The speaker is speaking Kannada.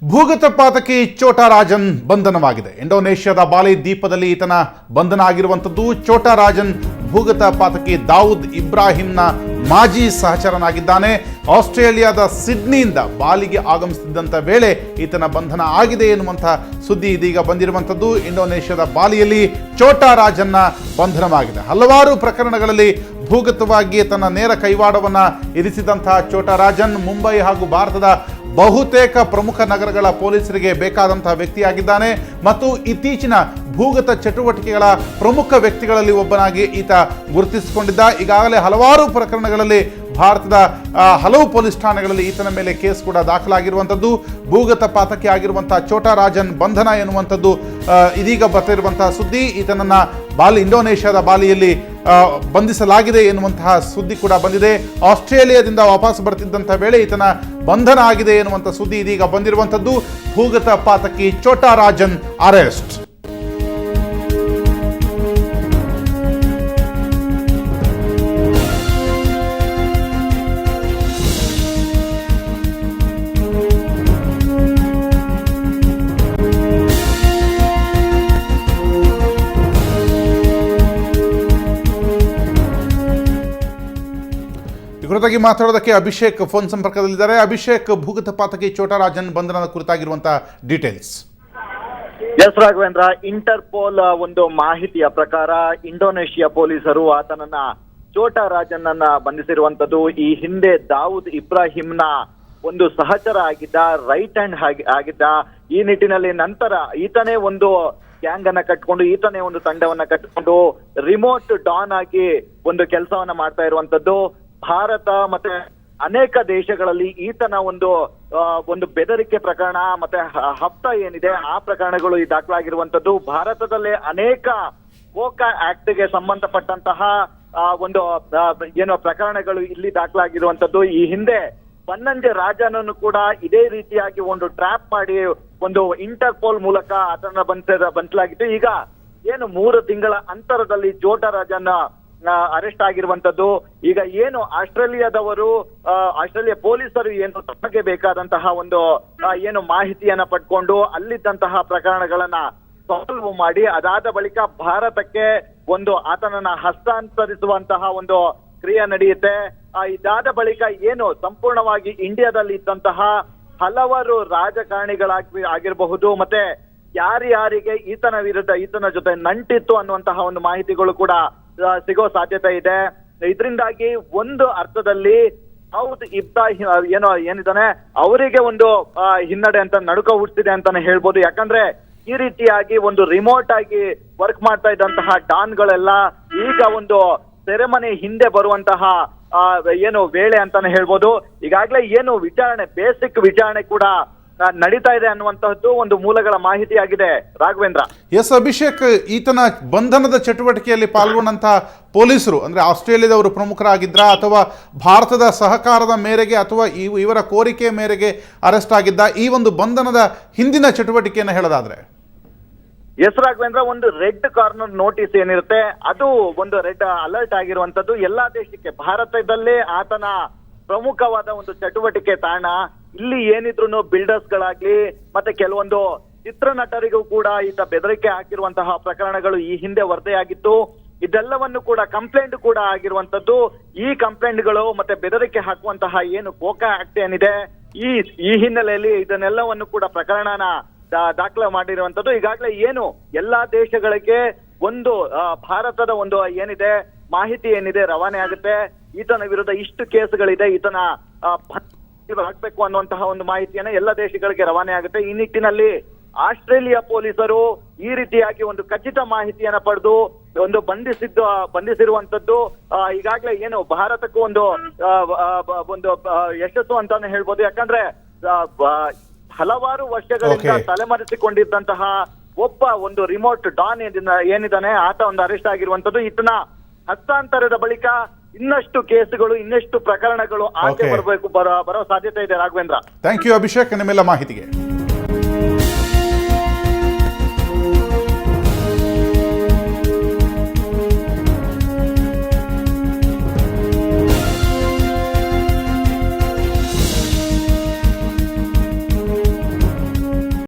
ಭೂಗತ ಪಾತಕಿ ಛೋಟಾ ರಾಜನ್ ಬಂಧನವಾಗಿದೆ. ಇಂಡೋನೇಷ್ಯಾದ ಬಾಲಿ ದ್ವೀಪದಲ್ಲಿ ಈತನ ಬಂಧನ ಆಗಿರುವಂಥದ್ದು. ಛೋಟಾ ರಾಜನ್ ಭೂಗತ ಪಾತಕಿ ದಾವೂದ್ ಇಬ್ರಾಹಿಂನ ಮಾಜಿ ಸಹಚರನಾಗಿದ್ದಾನೆ. ಆಸ್ಟ್ರೇಲಿಯಾದ ಸಿಡ್ನಿಯಿಂದ ಬಾಲಿಗೆ ಆಗಮಿಸುತ್ತಿದ್ದಂಥ ವೇಳೆ ಈತನ ಬಂಧನ ಆಗಿದೆ ಎನ್ನುವಂಥ ಸುದ್ದಿ ಇದೀಗ ಬಂದಿರುವಂಥದ್ದು. ಇಂಡೋನೇಷ್ಯಾದ ಬಾಲಿಯಲ್ಲಿ ಛೋಟಾ ರಾಜನ್ನ ಬಂಧನವಾಗಿದೆ. ಹಲವಾರು ಪ್ರಕರಣಗಳಲ್ಲಿ ಭೂಗತವಾಗಿ ತನ್ನ ನೇರ ಕೈವಾಡವನ್ನು ಇರಿಸಿದಂತಹ ಛೋಟಾ ರಾಜನ್ ಮುಂಬೈ ಹಾಗೂ ಭಾರತದ ಬಹುತೇಕ ಪ್ರಮುಖ ನಗರಗಳ ಪೊಲೀಸರಿಗೆ ಬೇಕಾದಂತಹ ವ್ಯಕ್ತಿಯಾಗಿದ್ದಾನೆ ಮತ್ತು ಇತ್ತೀಚಿನ ಭೂಗತ ಚಟುವಟಿಕೆಗಳ ಪ್ರಮುಖ ವ್ಯಕ್ತಿಗಳಲ್ಲಿ ಒಬ್ಬನಾಗಿ ಈತ ಗುರುತಿಸಿಕೊಂಡಿದ್ದ. ಈಗಾಗಲೇ ಹಲವಾರು ಪ್ರಕರಣಗಳಲ್ಲಿ ಭಾರತದ ಹಲವು ಪೊಲೀಸ್ ಠಾಣೆಗಳಲ್ಲಿ ಈತನ ಮೇಲೆ ಕೇಸ್ ಕೂಡ ದಾಖಲಾಗಿರುವಂಥದ್ದು. ಭೂಗತ ಪಾತಕಿ ಆಗಿರುವಂತಹ ಛೋಟಾ ರಾಜನ್ ಬಂಧನ ಎನ್ನುವಂಥದ್ದು ಇದೀಗ ಬರ್ತಿರುವಂತಹ ಸುದ್ದಿ. ಈತನನ್ನು ಇಂಡೋನೇಷ್ಯಾದ ಬಾಲಿಯಲ್ಲಿ ಬಂಧಿಸಲಾಗಿದೆ ಎನ್ನುವಂತಹ ಸುದ್ದಿ ಕೂಡ ಬಂದಿದೆ. ಆಸ್ಟ್ರೇಲಿಯಾದಿಂದ ವಾಪಸ್ ಬರ್ತಿದ್ದಂಥ ವೇಳೆ ಈತನ ಬಂಧನ ಆಗಿದೆ ಎನ್ನುವಂಥ ಸುದ್ದಿ ಇದೀಗ ಬಂದಿರುವಂಥದ್ದು. ಭೂಗತ ಪಾತಕಿ ಛೋಟಾ ರಾಜನ್ ಅರೆಸ್ಟ್. ಕುರಿತಾಗಿ ಮಾತಾಡೋದಕ್ಕೆ ಅಭಿಷೇಕ್ ಫೋನ್ ಸಂಪರ್ಕದಲ್ಲಿದ್ದಾರೆ. ಅಭಿಷೇಕ್, ಭೂಗತ ಪಾತಕಿ ಛೋಟಾ ರಾಜನ್ ಬಂಧನದ ಕುರಿತಾಗಿರುವಂತಹ ಡೀಟೇಲ್ಸ್. ಎಸ್ ರಾಘವೇಂದ್ರ, ಇಂಟರ್ಪೋಲ್ ಒಂದು ಮಾಹಿತಿಯ ಪ್ರಕಾರ ಇಂಡೋನೇಷ್ಯಾ ಪೊಲೀಸರು ಆತನನ್ನ ಛೋಟಾ ರಾಜನ್ ಅನ್ನ ಬಂಧಿಸಿರುವಂತದ್ದು. ಈ ಹಿಂದೆ ದಾವೂದ್ ಇಬ್ರಾಹಿಂನ ಒಂದು ಸಹಚರ ಆಗಿದ್ದ, ರೈಟ್ ಹ್ಯಾಂಡ್ ಆಗಿದ್ದ. ಈ ನಿಟ್ಟಿನಲ್ಲಿ ನಂತರ ಈತನೇ ಒಂದು ಗ್ಯಾಂಗ್ ಅನ್ನ ಕಟ್ಕೊಂಡು, ಈತನೇ ಒಂದು ತಂಡವನ್ನ ಕಟ್ಟಿಕೊಂಡು ರಿಮೋಟ್ ಡಾನ್ ಆಗಿ ಒಂದು ಕೆಲಸವನ್ನ ಮಾಡ್ತಾ ಇರುವಂತದ್ದು. ಭಾರತ ಮತ್ತೆ ಅನೇಕ ದೇಶಗಳಲ್ಲಿ ಈತನ ಒಂದು ಬೆದರಿಕೆ ಪ್ರಕರಣ ಮತ್ತೆ ಹಫ್ತಾ ಏನಿದೆ ಆ ಪ್ರಕರಣಗಳು ದಾಖಲಾಗಿರುವಂತದ್ದು. ಭಾರತದಲ್ಲೇ ಅನೇಕ ಕೋಕಾ ಆಕ್ಟ್ ಗೆ ಸಂಬಂಧಪಟ್ಟಂತಹ ಒಂದು ಪ್ರಕರಣಗಳು ಇಲ್ಲಿ ದಾಖಲಾಗಿರುವಂತದ್ದು. ಈ ಹಿಂದೆ ಬನ್ನಂಜೆ ರಾಜನನ್ನು ಕೂಡ ಇದೇ ರೀತಿಯಾಗಿ ಒಂದು ಟ್ರ್ಯಾಪ್ ಮಾಡಿ ಒಂದು ಇಂಟರ್ಪೋಲ್ ಮೂಲಕ ಅದನ್ನ ಬಂಧಿಸಲಾಗಿತ್ತು. ಈಗ 3 ತಿಂಗಳ ಅಂತರದಲ್ಲಿ ಛೋಟಾ ರಾಜನ್ ಅರೆಸ್ಟ್ ಆಗಿರುವಂತದ್ದು. ಈಗ ಆಸ್ಟ್ರೇಲಿಯಾ ಪೊಲೀಸರು ತಮಗೆ ಬೇಕಾದಂತಹ ಒಂದು ಮಾಹಿತಿಯನ್ನ ಪಡ್ಕೊಂಡು ಅಲ್ಲಿದ್ದಂತಹ ಪ್ರಕರಣಗಳನ್ನ ಸಾಲ್ವ್ ಮಾಡಿ ಅದಾದ ಬಳಿಕ ಭಾರತಕ್ಕೆ ಆತನನ್ನ ಹಸ್ತಾಂತರಿಸುವಂತಹ ಒಂದು ಕ್ರಿಯೆ ನಡೆಯುತ್ತೆ. ಇದಾದ ಬಳಿಕ ಸಂಪೂರ್ಣವಾಗಿ ಇಂಡಿಯಾದಲ್ಲಿ ಇದ್ದಂತಹ ಹಲವಾರು ರಾಜಕಾರಣಿಗಳಾಗಿರಬಹುದು ಮತ್ತೆ ಯಾರ್ಯಾರಿಗೆ ಈತನ ಜೊತೆ ನಂಟಿತ್ತು ಅನ್ನುವಂತಹ ಒಂದು ಮಾಹಿತಿಗಳು ಕೂಡ ಸಿಗೋ ಸಾಧ್ಯತೆ ಇದೆ. ಇದರಿಂದಾಗಿ ಒಂದು ಅರ್ಥದಲ್ಲಿ ದಾವೂದ್ ಇಬ್ರಾಹಿಂ ಏನಿದ್ದಾನೆ ಅವರಿಗೆ ಒಂದು ಹಿನ್ನಡೆ ಅಂತ ನಡುಕ ಹುಟ್ಟಿದೆ ಅಂತಾನೆ ಹೇಳ್ಬೋದು. ಯಾಕಂದ್ರೆ ಈ ರೀತಿಯಾಗಿ ಒಂದು ರಿಮೋಟ್ ಆಗಿ ವರ್ಕ್ ಮಾಡ್ತಾ ಇದ್ದಂತಹ ಡಾನ್ಗಳೆಲ್ಲ ಈಗ ಒಂದು ಸೆರೆಮನೆ ಹಿಂದೆ ಬರುವಂತಹ ವೇಳೆ ಅಂತಾನೆ ಹೇಳ್ಬೋದು. ಈಗಾಗಲೇ ಬೇಸಿಕ್ ವಿಚಾರಣೆ ಕೂಡ ನಡೀತಾ ಇದೆ ಅನ್ನುವಂತಹದ್ದು ಒಂದು ಮೂಲಗಳ ಮಾಹಿತಿಯಾಗಿದೆ ರಾಘವೇಂದ್ರ. ಎಸ್ ಅಭಿಷೇಕ್, ಈತನ ಬಂಧನದ ಚಟುವಟಿಕೆಯಲ್ಲಿ ಪಾಲ್ಗೊಂಡಂತಹ ಪೊಲೀಸರು ಅಂದ್ರೆ ಆಸ್ಟ್ರೇಲಿಯಾದವರು ಪ್ರಮುಖರಾಗಿದ್ರ ಅಥವಾ ಭಾರತದ ಸಹಕಾರದ ಮೇರೆಗೆ ಅಥವಾ ಇವರ ಕೋರಿಕೆ ಮೇರೆಗೆ ಅರೆಸ್ಟ್ ಆಗಿದ್ದ? ಈ ಒಂದು ಬಂಧನದ ಹಿಂದಿನ ಚಟುವಟಿಕೆಯನ್ನು ಹೇಳೋದಾದ್ರೆ? ಎಸ್ ರಾಘವೇಂದ್ರ, ಒಂದು ರೆಡ್ ಕಾರ್ನರ್ ನೋಟಿಸ್ ಏನಿರುತ್ತೆ ಅದು ಒಂದು ರೆಡ್ ಅಲರ್ಟ್ ಆಗಿರುವಂತದ್ದು. ಎಲ್ಲಾ ದೇಶಕ್ಕೆ ಭಾರತದಲ್ಲೇ ಆತನ ಪ್ರಮುಖವಾದ ಒಂದು ಚಟುವಟಿಕೆ ತಾಣ. ಇಲ್ಲಿ ಏನಿದ್ರು ಬಿಲ್ಡರ್ಸ್ ಗಳಾಗ್ಲಿ ಮತ್ತೆ ಕೆಲವೊಂದು ಚಿತ್ರನಟರಿಗೂ ಕೂಡ ಈತ ಬೆದರಿಕೆ ಹಾಕಿರುವಂತಹ ಪ್ರಕರಣಗಳು ಈ ಹಿಂದೆ ವರದಿಯಾಗಿತ್ತು. ಇದೆಲ್ಲವನ್ನು ಕೂಡ ಕಂಪ್ಲೇಂಟ್ ಕೂಡ ಆಗಿರುವಂತದ್ದು. ಈ ಕಂಪ್ಲೇಂಟ್ಗಳು ಮತ್ತೆ ಬೆದರಿಕೆ ಹಾಕುವಂತಹ ಕೋಕಾ ಆಕ್ಟ್ ಏನಿದೆ ಈ ಹಿನ್ನೆಲೆಯಲ್ಲಿ ಇದನ್ನೆಲ್ಲವನ್ನು ಕೂಡ ಪ್ರಕರಣನ ದಾಖಲೆ ಮಾಡಿರುವಂತದ್ದು. ಈಗಾಗಲೇ ಎಲ್ಲಾ ದೇಶಗಳಿಗೆ ಒಂದು ಭಾರತದ ಒಂದು ಮಾಹಿತಿ ಏನಿದೆ ರವಾನೆ ಆಗುತ್ತೆ. ಈತನ ವಿರುದ್ಧ ಇಷ್ಟು ಕೇಸ್ಗಳಿದೆ, ಈತನ ಹಾಕ್ಬೇಕು ಅನ್ನುವಂತಹ ಒಂದು ಮಾಹಿತಿಯನ್ನ ಎಲ್ಲ ದೇಶಗಳಿಗೆ ರವಾನೆ ಆಗುತ್ತೆ. ಈ ನಿಟ್ಟಿನಲ್ಲಿ ಆಸ್ಟ್ರೇಲಿಯಾ ಪೊಲೀಸರು ಈ ರೀತಿಯಾಗಿ ಒಂದು ಖಚಿತ ಮಾಹಿತಿಯನ್ನ ಪಡೆದು ಒಂದು ಬಂಧಿಸಿರುವಂತದ್ದು. ಈಗಾಗಲೇ ಭಾರತಕ್ಕೂ ಒಂದು ಯಶಸ್ಸು ಅಂತಾನೆ ಹೇಳ್ಬೋದು. ಯಾಕಂದ್ರೆ ಹಲವಾರು ವರ್ಷಗಳಿಂದ ತಲೆಮರೆಸಿಕೊಂಡಿದ್ದಂತಹ ಒಬ್ಬ ಒಂದು ರಿಮೋಟ್ ಡಾನ್ ಏನಿದ್ದಾನೆ ಆತ ಒಂದು ಅರೆಸ್ಟ್ ಆಗಿರುವಂತದ್ದು. ಈತನ ಹಸ್ತಾಂತರದ ಬಳಿಕ ಇನ್ನಷ್ಟು ಕೇಸುಗಳು ಇನ್ನಷ್ಟು ಪ್ರಕರಣಗಳು ಆಚೆ ಬರೋ ಸಾಧ್ಯತೆ ಇದೆ ರಾಘವೇಂದ್ರ. ಥ್ಯಾಂಕ್ ಯು ಅಭಿಷೇಕ್, ನಿಮ್ಮೆಲ್ಲ ಮಾಹಿತಿಗೆ.